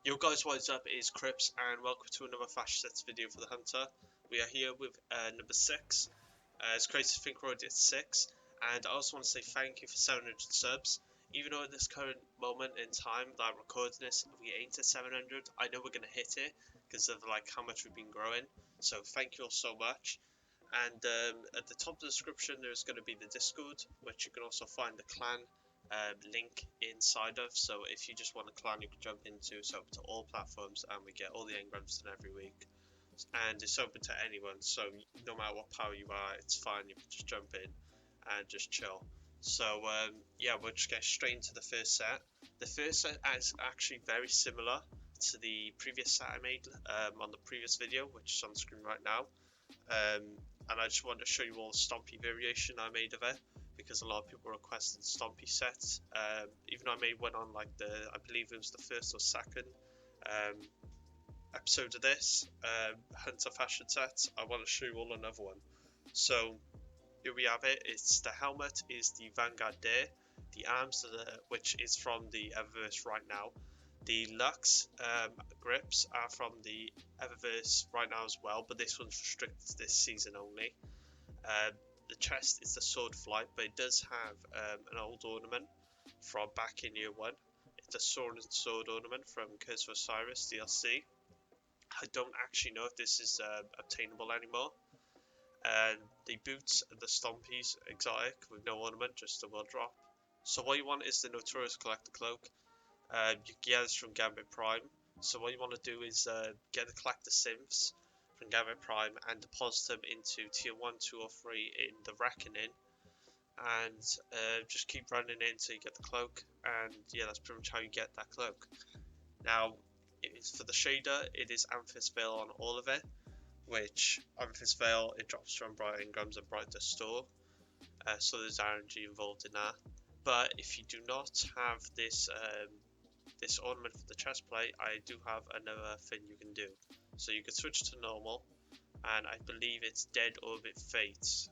Yo guys, what is up? It is Crips and welcome to another Fashion Sets video for the Hunter. We are here with number 6. It's crazy to think we're already at 6. And I also want to say thank you for 700 subs. Even though at this current moment in time that I'm recording this, we ain't at 700, I know we're going to hit it because of like how much we've been growing. So thank you all so much. And at the top of the description there's going to be the Discord, which you can also find the clan link inside of. So if you just want a clan you can jump into, it's open to all platforms and we get all the engrams done every week. And it's open to anyone, so no matter what power you are, it's fine, you can just jump in and just chill. So yeah, we'll just get straight into the first set. The first set is actually very similar to the previous set I made on the previous video, which is on the screen right now. And I just want to show you all the Stompy variation I made of it, because a lot of people requested Stompy sets. Even though I made one on like I believe it was the first or second episode of this Hunter fashion set, I want to show you all another one. So here we have it. It's the helmet is the vanguard there, the arms which is from the eververse right now. The luxe grips are from the eververse right now as well, but this one's restricted to this season only. The chest is the swordflight, but it does have an old ornament from back in year 1. It's a sword and sword ornament from Curse of Osiris DLC. I don't actually know if this is obtainable anymore. The boots are the Stompees exotic with no ornament, just a will drop. So what you want is the notorious collector cloak. You get this from Gambit Prime. So what you want to do is get the collector synths from Gambit Prime and deposit them into tier 1, 2 or 3 in the Reckoning, and just keep running it until you get the cloak, and yeah, that's pretty much how you get that cloak. Now for the shader, it is Amethyst Veil on all of it, which Amethyst Veil, it drops from bright engrams and bright store, so there's RNG involved in that. But if you do not have this this ornament for the chest plate, I do have another thing you can do. So you can switch to normal, and I believe it's Dead Orbit Fate,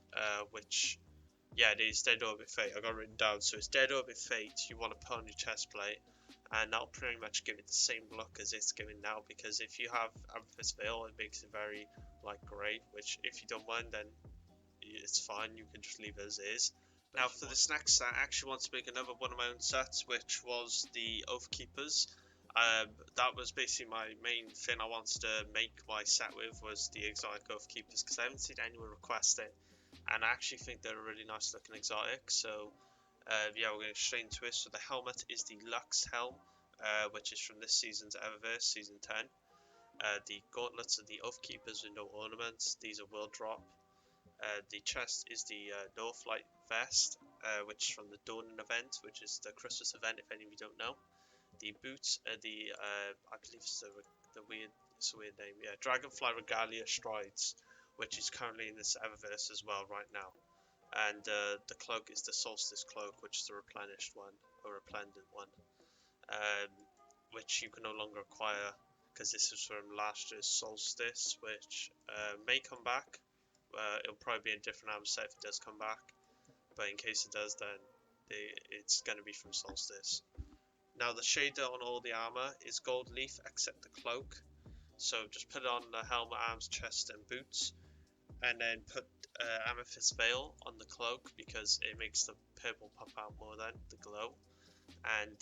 which, yeah, it is Dead Orbit Fate. I got it written down. So it's Dead Orbit Fate you want to put on your chest plate, and that'll pretty much give it the same look as it's giving now, because if you have Amethyst Veil, it makes it very like grey, which if you don't mind, then it's fine, you can just leave it as is. Now for this next set, I actually want to make another one of my own sets, which was the Oathkeepers. That was basically my main thing I wanted to make my set with, was the exotic Oathkeepers, because I haven't seen anyone request it, and I actually think they're a really nice looking exotic. So yeah, we're going straight into it. So the helmet is the luxe helm, which is from this season's eververse, season 10. The gauntlets are the Oathkeepers with no ornaments, these are will drop. The chest is the northlight vest, which is from the Dawning event, which is the Christmas event if any of you don't know. The boots are the I believe it's a weird name, yeah, Dragonfly regalia strides, which is currently in this eververse as well right now. And the cloak is the solstice cloak, which is the replenished one, or replendent one, which you can no longer acquire because this is from last year's solstice, which may come back. It'll probably be a different armor set if it does come back, but in case it does, then it's going to be from solstice. Now the shader on all the armor is Goldleaf except the cloak, so just put it on the helmet, arms, chest and boots, and then put Amethyst Veil on the cloak because it makes the purple pop out more than the glow. And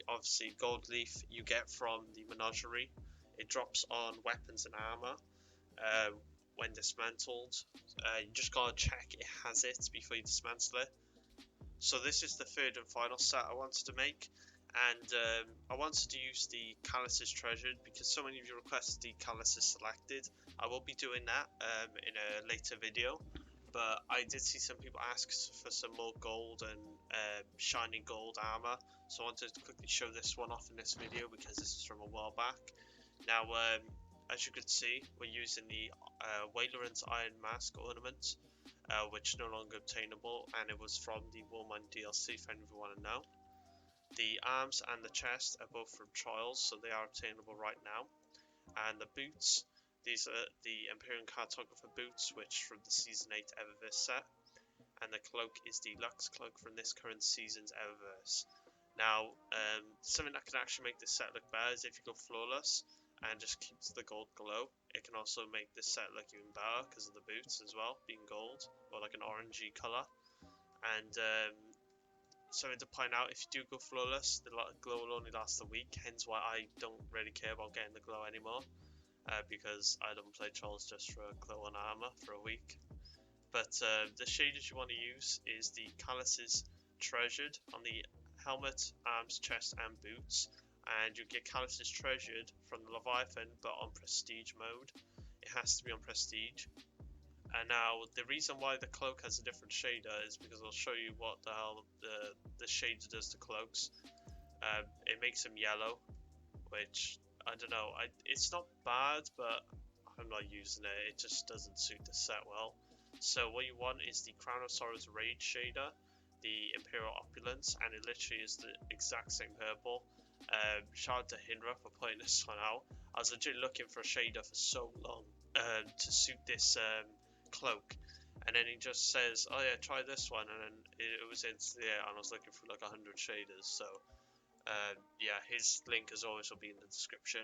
obviously Goldleaf you get from the menagerie. It drops on weapons and armor when dismantled. You just gotta check it has it before you dismantle it. So this is the third and final set I wanted to make, and I wanted to use the Calluses Treasured because so many of you requested the Calluses Selected. I will be doing that in a later video, but I did see some people ask for some more gold and shiny gold armor, so I wanted to quickly show this one off in this video because this is from a while back. Now as you can see, we're using the Waileran's Iron Mask ornament, which is no longer obtainable, and it was from the Warmind DLC if any of you want to know. The arms and the chest are both from Trials, so they are obtainable right now. And the boots, these are the Empyrean Cartographer boots, which from the Season 8 Eververse set. And the cloak is the Luxe cloak from this current season's Eververse. Now, something that can actually make this set look better is if you go flawless and just keeps the gold glow. It can also make this set look even better because of the boots as well, being gold or like an orangey colour. And something to point out, if you do go flawless, the glow will only last a week, hence why I don't really care about getting the glow anymore, because I don't play trolls just for a glow on armour for a week. But the shaders you want to use is the Calluses Treasured on the helmet, arms, chest and boots, and you get Calluses Treasured from the Leviathan but on prestige mode. It has to be on prestige. And now the reason why the cloak has a different shader is because I'll show you what the hell the shader does to cloaks. It makes them yellow, which I don't know, it's not bad, but I'm not using it. It just doesn't suit the set well. So what you want is the Crown of Sorrow's Rage shader, the Imperial Opulence, and it literally is the exact same purple. Shout out to Hynra for putting this one out. I was legit looking for a shader for so long to suit this cloak, and then he just says, oh yeah, try this one, and then it was instantly there, and I was looking for like 100 shaders. So yeah, his link as always will be in the description.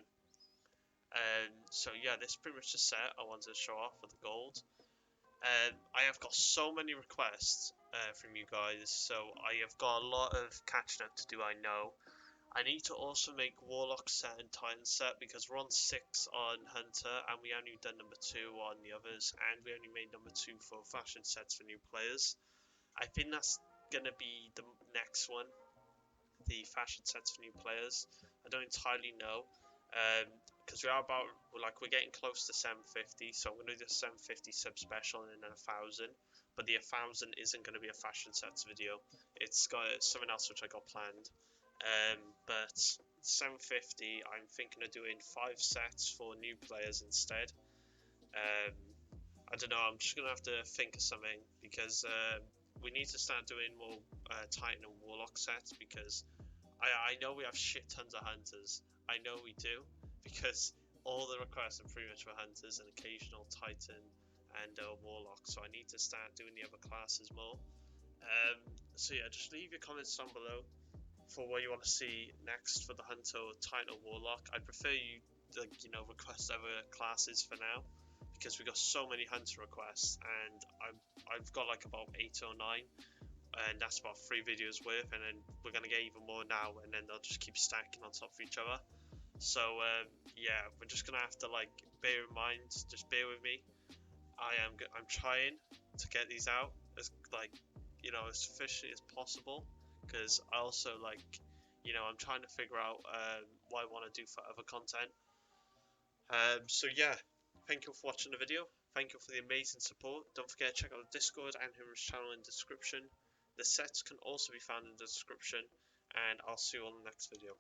So yeah, this is pretty much the set I wanted to show off with the gold. I have got so many requests from you guys, so I have got a lot of catching up to do, I know. I need to also make Warlock set and Titan set because we're on 6 on Hunter and we only done number 2 on the others, and we only made number 2 for fashion sets for new players. I think that's going to be the next one, the fashion sets for new players. I don't entirely know. Because we're getting close to 750, so I'm going to do the 750 sub special and then 1000. But the 1000 isn't going to be a fashion sets video. It's got something else which I got planned. But 750, I'm thinking of doing 5 sets for new players instead. I don't know. I'm just going to have to think of something because we need to start doing more Titan and Warlock sets because I know we have shit tons of hunters. I know we do, because all the requests are pretty much for hunters and occasional Titan and Warlock, so I need to start doing the other classes more. So yeah, just leave your comments down below for what you want to see next for the Hunter or Titan or Warlock. I prefer you request other classes for now, because we got so many Hunter requests, and I've got like about 8 or 9. And that's about 3 videos worth, and then we're going to get even more now, and then they'll just keep stacking on top of each other. So yeah, we're just going to have to bear in mind, just bear with me. I'm trying to get these out as as efficiently as possible, because I also I'm trying to figure out what I want to do for other content. So yeah, thank you for watching the video. Thank you for the amazing support. Don't forget to check out the Discord and Hynra's channel in the description. The sets can also be found in the description, and I'll see you on the next video.